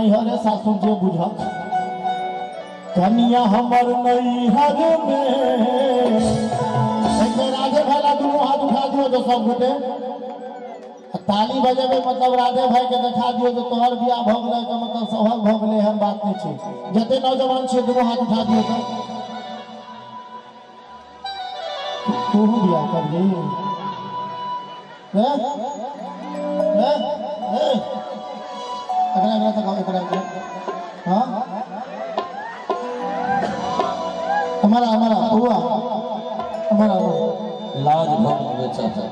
नैहरे सासुर जे बुझल कनिया हमर नैहर में एक राधे भाई दोनों हाथ उठा दियो तो सब गोटे ताली बजेबे मतलब राधे भाई के देखा दियो तो तोहर बियाह भ गेलै के मतलब सौभाग्य भ गेलै एहन बात नहीं छै जते नौजवान छै दोनों हाथ उठा दियो तो तू बियाह कर ली अगला तक आओ इधर हाँ हमारा हमारा हुआ हमारा लाज भंग बेचा था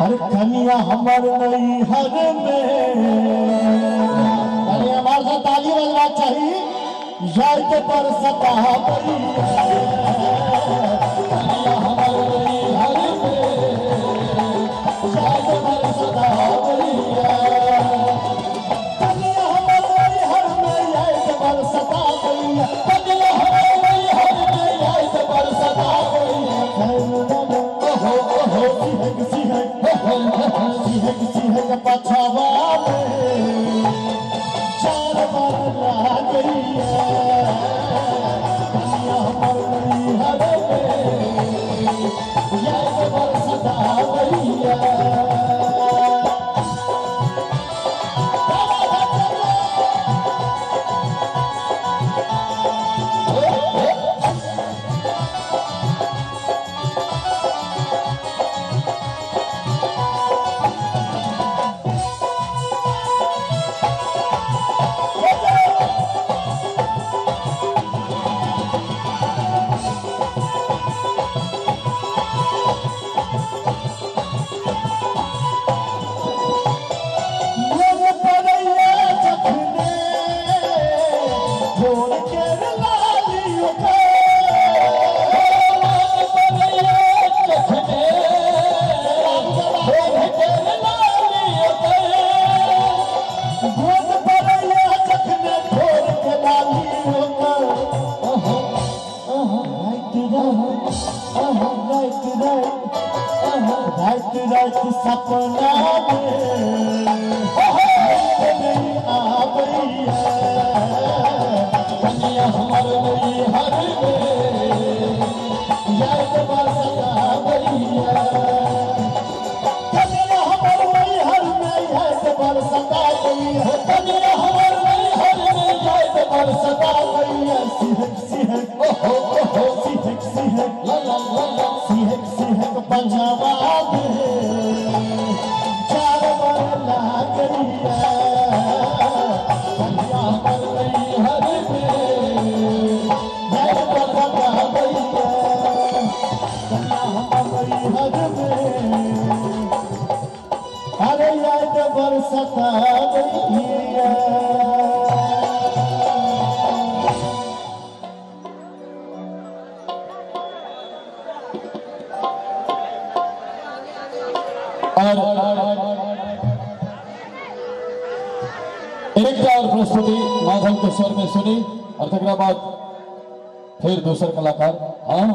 अरे कनिया हमार नैहर में अरे हमारे साथ ताली बजना चाहिए याद पर सता कनिया हमार नैहर में याद पर सता कनिया हमार नैहर में याद पर सता कनिया हमार नैहर में याद पर सता सिंह पछवा में चार बार ला गई कनिया हमर नैहर में याद पर सदा गईया सपना कनिया हमर नैहर में याद पर सदा गईया कनिया हमर नैहर में याद पर सदा गईया कनिया हमर नैहर में याद पर सदा गईया सिहक सिहक ओहो ओहो सिहक सिहक ला ला ला सिहक सिहक पंजाबा में चार बार ला गईया कनिया हमर नैहर में याद पर सदा गईया कनिया हमर नैहर में अरे याद पर सदा गईया एक और प्रस्तुति माधव के स्वर में सुनी और तकरा बाद फिर दूसर कलाकार हाँ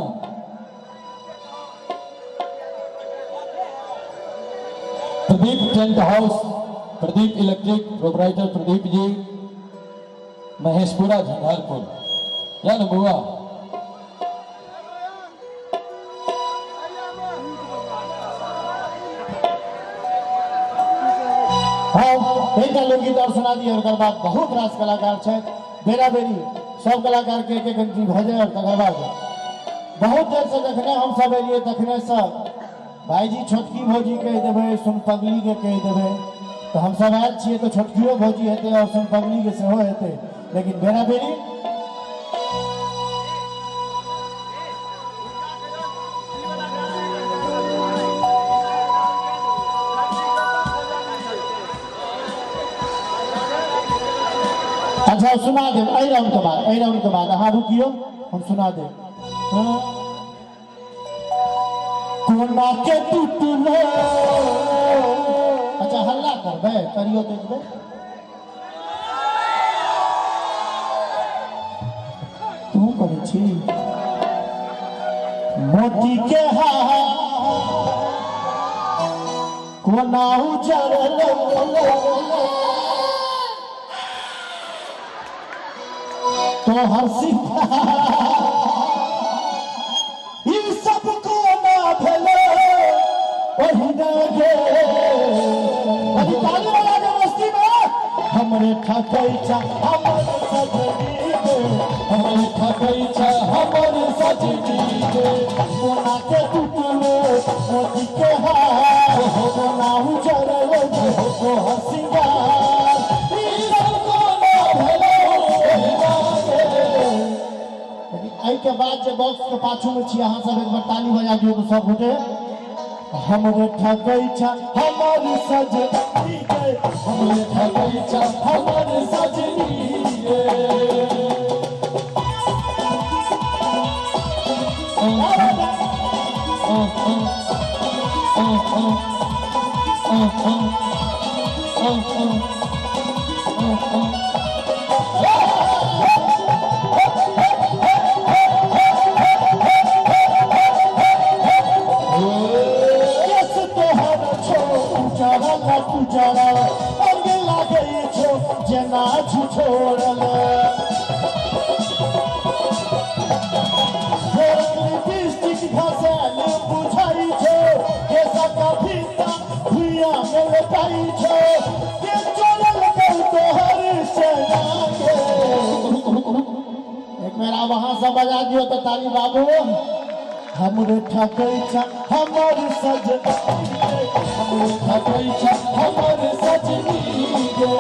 Pradeep tent house Pradeep electric proprietor Pradeep ji Maheshpura Jhanjharpur या न बुआ एक लोकगीत और सुना दिए और बाद बहुत रास कलाकार है बेरा बेरी सब कलाकार के एक घंटी भजे और तकर बाद बहुत देर से देखने हम सब एलिए देखने से भाईजी छोटकी भौजी कह देवे सुन पगली के कह देवे तो हम सब आयल छे तो छोटकियो भौजी हेते और सुन पगली के सेहो हेते लेकिन बेरा बेरी अच्छा सुना दे राउंड के बाद हाँ रुकियो हम सुना दे कोना के टूटलो अच्छा हल्ला करबे करियो देखबे तू करे छी मोती के कोना उजरल तो हंसी ये सब कोना भेले पहिना गे अभी ताली बजा के मस्ती में हमरे ठकैचा हमर सजनी गे हमरे ठकैचा हमर सजनी गे कोना के टूटले मोती के हाथ कोना उजरल तो हंसिंगार ई सब कोना भेले पहिना गे। आई के बाद जे बॉक्स के पाछू में छी अहाँ सब एक बार ताली बजा दियो तो सब गोटे हमरे ठकैचा हमर सजनी गे हमरे ठकैचा हमर सजनी गे। जना छोड़ल लिपस्टिक घसल बुझाई छो कैसा कविता भुइया में लटाई छो के चलल गल तोहर चला के। एक मेरा वहां से बजा दियो तो ताली बाबू हमरे ठकैचा हमर सजनी हमरे ठकैचा हमर सजनी गे।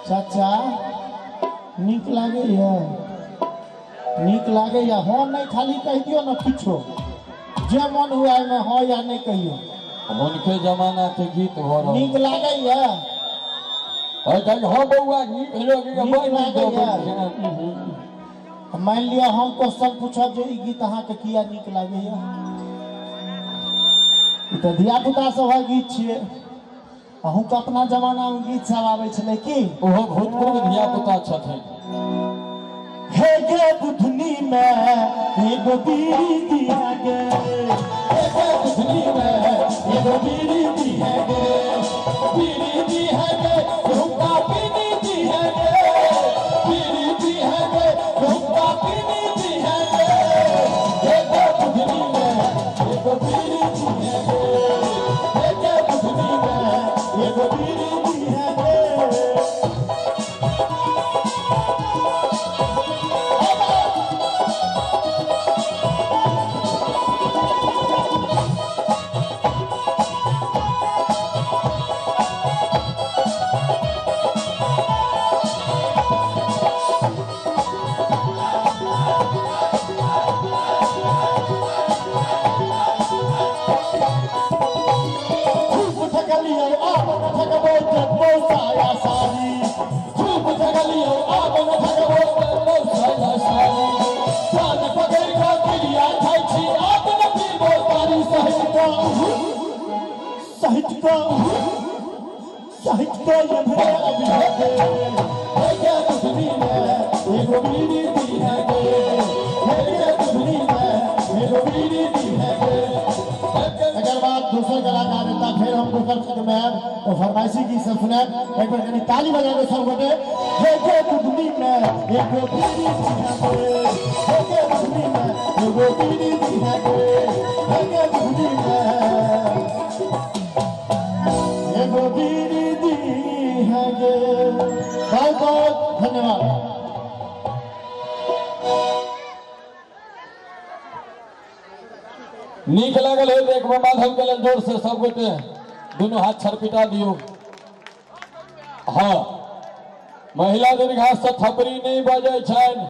चाचा नीक लागे या हाँ नहीं खाली कह दियो ना किछो जे मन हुआ में हाँ या नहीं कहियो। उनके जमाना के गीत भर नीक लागे या हाँ बउआ गीत लोग मान लिया हम क्वेश्चन पूछब जे ई गीत अहाँ के किया नीक लागे या तो धिया पुता सब गीत छिए अहूँ के अपना जमाना में गीत सब आवे छले की ओहो भोजपुर धिया पुता छथिन। हे गे दुधनी में एगो बीड़ी दिया गे हे गे दुधनी में एगो बीड़ी दिया गे बीड़ी दिया गे हुक्का पीनी दिया गे बीड़ी दिया गे हुक्का पीनी दिया गे हे गे दुधनी में एगो बीड़ी दिया गे हे गे दुधनी में एगो बीड़ी दिया गे। साहित्य ये भरे अभिषेक हे गे दुधनी में एगो बीड़ी दिया गे हे गे दुधनी में एगो बीड़ी दिया गे। अगर बात दूसरे कलाकार देता फिर हम दूसर छक में तो फरमाइशी की सब सुने एक बार कहीं ताली बजा दो सब गोटे हे गे दुधनी में एगो बीड़ी दिया गे हे गे दुधनी में एगो बीड़ी दिया गे हे गे दुधनी में एगो बीड़ी दी है गे। बहुत बहुत धन्यवाद। नीक लागल है एक बार माधव के जोर से सब गोटे दोनों हाथ छरपिटा दियो। हाँ महिला दिन घास से थपरी नहीं बजे छन।